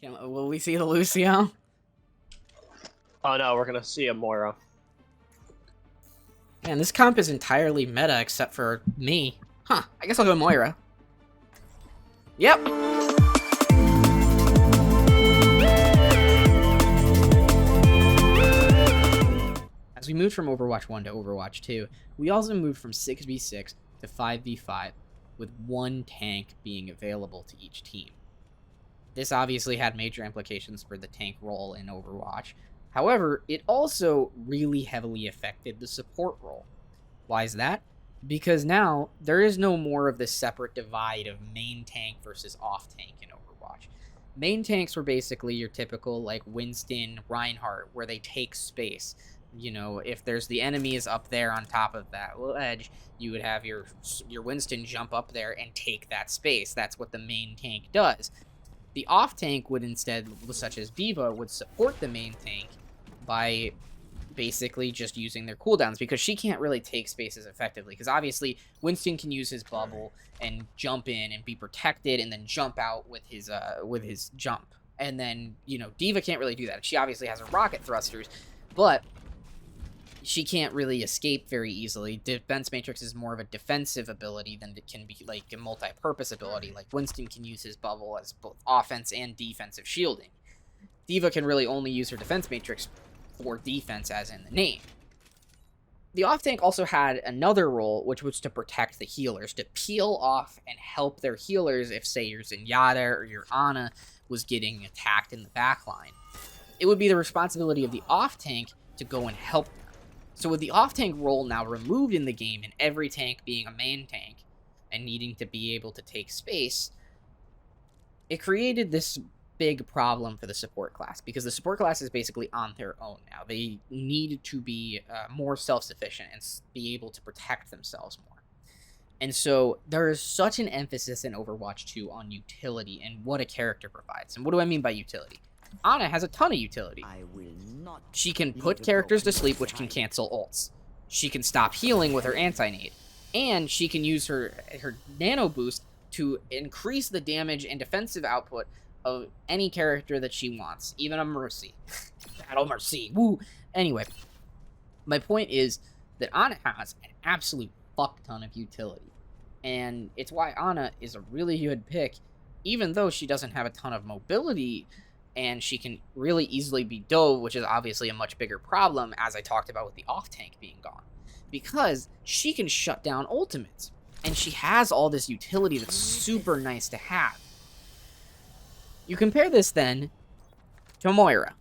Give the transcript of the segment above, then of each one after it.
Will we see the Lucio? Oh no, we're gonna see a Moira. Man, this comp is entirely meta except for me. Huh, I guess I'll go Moira. Yep. As we moved from Overwatch 1 to Overwatch 2, we also moved from 6v6 to 5v5, with one tank being available to each team. This obviously had major implications for the tank role in Overwatch. However, it also really heavily affected the support role. Why is that? Because now there is no more of this separate divide of main tank versus off tank in Overwatch. Main tanks were basically your typical like Winston, Reinhardt, where they take space. You know, if there's the enemy is up there on top of that ledge, you would have your Winston jump up there and take that space. That's what the main tank does. The off tank would instead, such as D.Va, would support the main tank by basically just using their cooldowns, because she can't really take spaces effectively, because obviously Winston can use his bubble and jump in and be protected and then jump out with his jump. And then, you know, D.Va can't really do that. She obviously has her rocket thrusters, but she can't really escape very easily. Defense Matrix is more of a defensive ability than it can be like a multi-purpose ability. Like Winston can use his bubble as both offense and defensive shielding. D.Va can really only use her Defense Matrix for defense, as in the name. The off-tank also had another role, which was to protect the healers, to peel off and help their healers if, say, your Zenyatta or your Ana was getting attacked in the backline. It would be the responsibility of the off-tank to go and help them. So with the off-tank role now removed in the game, and every tank being a main tank and needing to be able to take space, it created this big problem for the support class, because the support class is basically on their own now. They need to be more self-sufficient and be able to protect themselves more. And so there is such an emphasis in Overwatch 2 on utility and what a character provides. And what do I mean by utility? Ana has a ton of utility. She can put characters to sleep, which can cancel ults. She can stop healing with her anti-nade. And she can use her nano boost to increase the damage and defensive output of any character that she wants. Even a Mercy. Battle Mercy. Woo! Anyway, my point is that Ana has an absolute fuck ton of utility. And it's why Ana is a really good pick, even though she doesn't have a ton of mobility, and she can really easily be dove, which is obviously a much bigger problem, as I talked about with the off-tank being gone. Because she can shut down ultimates, and she has all this utility that's super nice to have. You compare this, then, to Moira.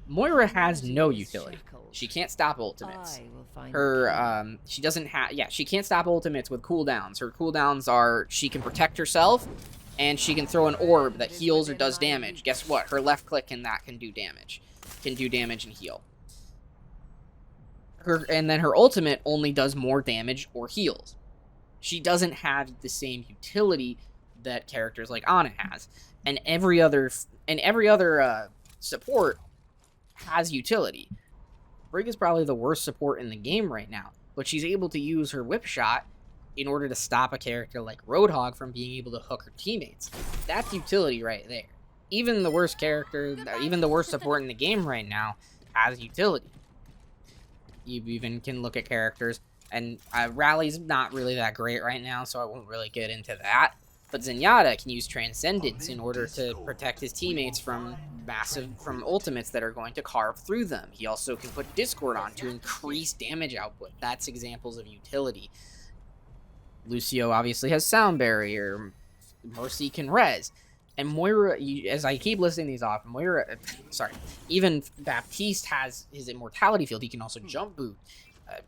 Moira has no utility. She can't stop ultimates. She doesn't have, she can't stop ultimates with cooldowns. Her cooldowns are, she can protect herself, and she can throw an orb that heals or does damage. Guess what? Her left click and that can do damage. Can do damage and heal. And then her ultimate only does more damage or heals. She doesn't have the same utility that characters like Ana has. And every other support has utility. Brig is probably the worst support in the game right now, but she's able to use her whip shot in order to stop a character like Roadhog from being able to hook her teammates. That's utility right there. Even the worst character, even the worst support in the game right now has utility. You even can look at characters, and Rally's not really that great right now, so I won't really get into that. But Zenyatta can use Transcendence in order to protect his teammates from ultimates that are going to carve through them. He also can put Discord on to increase damage output. That's examples of utility. Lucio obviously has Sound Barrier. Mercy can res. And Moira, as I keep listing these off, even Baptiste has his Immortality Field. He can also jump boot.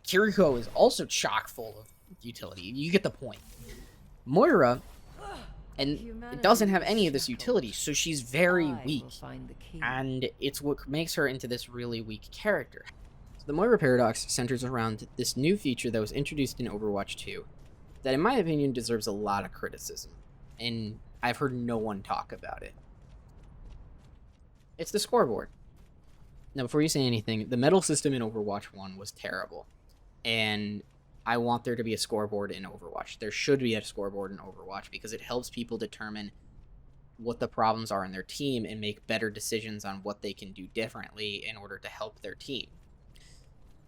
Kiriko is also chock full of utility. You get the point. Moira, and it doesn't have any of this utility, so she's very weak. And it's what makes her into this really weak character. So the Moira Paradox centers around this new feature that was introduced in Overwatch 2 that, in my opinion, deserves a lot of criticism. And I've heard no one talk about it. It's the scoreboard. Now, before you say anything, the medal system in Overwatch 1 was terrible. And I want there to be a scoreboard in Overwatch. There should be a scoreboard in Overwatch because it helps people determine what the problems are in their team and make better decisions on what they can do differently in order to help their team.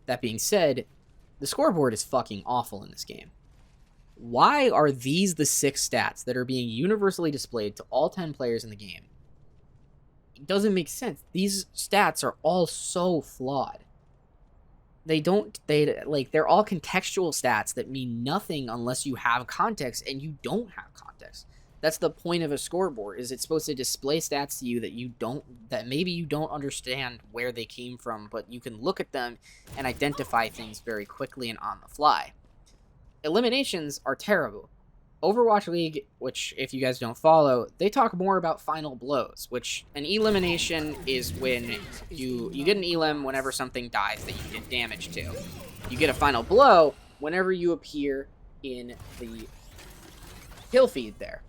That being said, the scoreboard is fucking awful in this game. Why are these the 6 stats that are being universally displayed to all 10 players in the game? It doesn't make sense. These stats are all so flawed. They're all contextual stats that mean nothing unless you have context, and you don't have context. That's the point of a scoreboard, is it's supposed to display stats to you that maybe you don't understand where they came from, but you can look at them and identify things very quickly and on the fly. Eliminations are terrible. Overwatch League, which if you guys don't follow, they talk more about final blows, which an elimination is when you get an elim whenever something dies that you did damage to. You get a final blow whenever you appear in the kill feed there.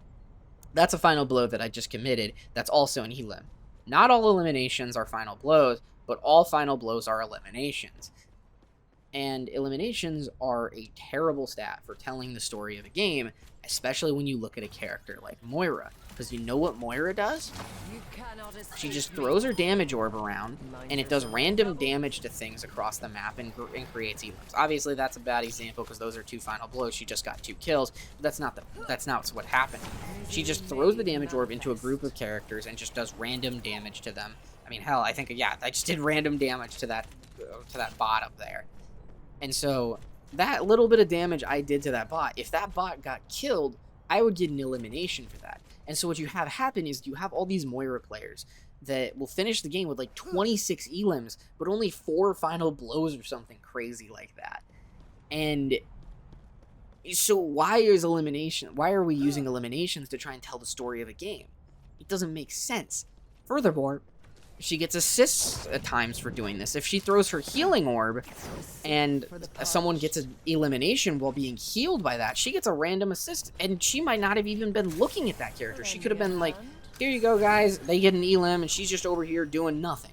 That's a final blow that I just committed. That's also an elim. Not all eliminations are final blows, but all final blows are eliminations. And eliminations are a terrible stat for telling the story of a game, especially when you look at a character like Moira. Because you know what Moira does? She just throws her damage orb around, and it does random damage to things across the map and creates elims. Obviously, that's a bad example because those are 2 final blows. She just got 2 kills, but that's not what happened. She just throws the damage orb into a group of characters and just does random damage to them. I mean, hell, I just did random damage to that bot up there. And so that little bit of damage I did to that bot, if that bot got killed, I would get an elimination for that. And so what you have happen is you have all these Moira players that will finish the game with like 26 elims, but only 4 final blows or something crazy like that. And so why are we using eliminations to try and tell the story of a game? It doesn't make sense. Furthermore, she gets assists at times for doing this. If she throws her healing orb and someone gets an elimination while being healed by that, she gets a random assist, and she might not have even been looking at that character. She could have been like, here you go, guys. They get an elim, and she's just over here doing nothing.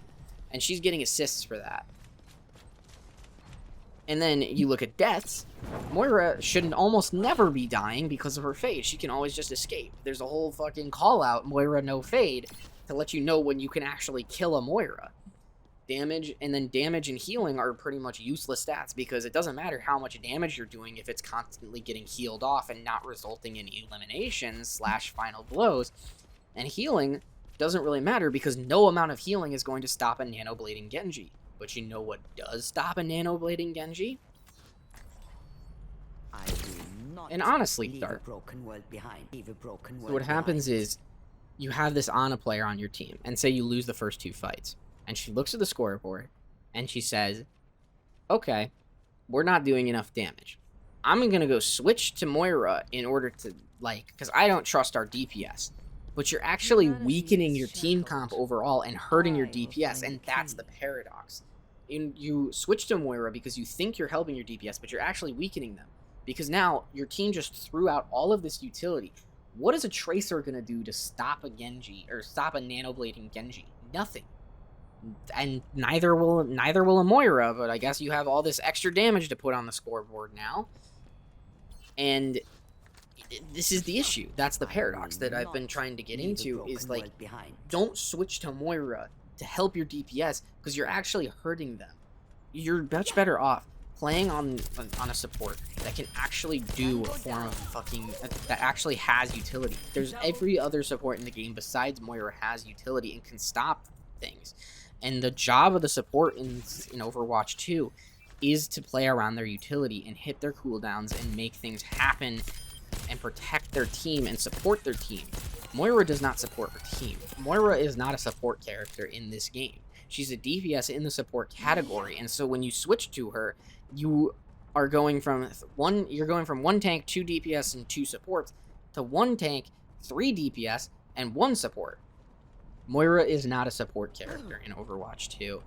And she's getting assists for that. And then you look at deaths. Moira should almost never be dying because of her fade. She can always just escape. There's a whole fucking call-out, Moira no fade, to let you know when you can actually kill a Moira. Damage and healing are pretty much useless stats because it doesn't matter how much damage you're doing if it's constantly getting healed off and not resulting in eliminations / final blows. And healing doesn't really matter because no amount of healing is going to stop a nanoblading Genji. But you know what does stop a nanoblading Genji? And honestly, Dart. So what happens is, you have this Ana player on your team, and say you lose the first 2 fights, and she looks at the scoreboard, and she says, okay, we're not doing enough damage. I'm gonna go switch to Moira in order to, because I don't trust our DPS. But you're actually weakening your team comp overall and hurting your DPS, and that's the paradox. You switch to Moira because you think you're helping your DPS, but you're actually weakening them. Because now, your team just threw out all of this utility. What is a Tracer going to do to stop a Genji, or stop a nanoblading Genji? Nothing. And neither will a Moira, but I guess you have all this extra damage to put on the scoreboard now. And this is the issue. That's the paradox that I've been trying to get into, is don't switch to Moira to help your DPS, because you're actually hurting them. You're much better off playing on a support that can actually do a form of fucking that actually has utility. There's every other support in the game besides Moira has utility and can stop things. And the job of the support in Overwatch 2 is to play around their utility and hit their cooldowns and make things happen and protect their team and support their team. Moira does not support her team. Moira is not a support character in this game. She's a DPS in the support category, and so when you switch to her, you are going from one tank, 2 DPS, and 2 supports to 1 tank, 3 DPS, and 1 support. Moira is not a support character in Overwatch 2,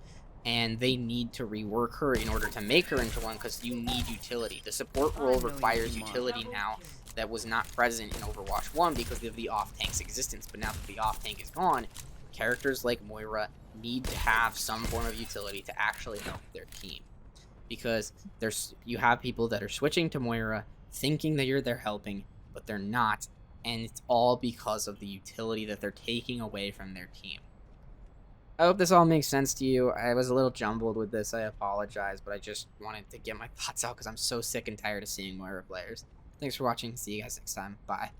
and they need to rework her in order to make her into one, because you need utility. The support role requires utility now that was not present in Overwatch 1 because of the off-tank's existence, but now that the off-tank is gone, characters like Moira need to have some form of utility to actually help their team. Because you have people that are switching to Moira, thinking that they're helping, but they're not, and it's all because of the utility that they're taking away from their team. I hope this all makes sense to you. I was a little jumbled with this. I apologize, but I just wanted to get my thoughts out because I'm so sick and tired of seeing Moira players. Thanks for watching. See you guys next time. Bye.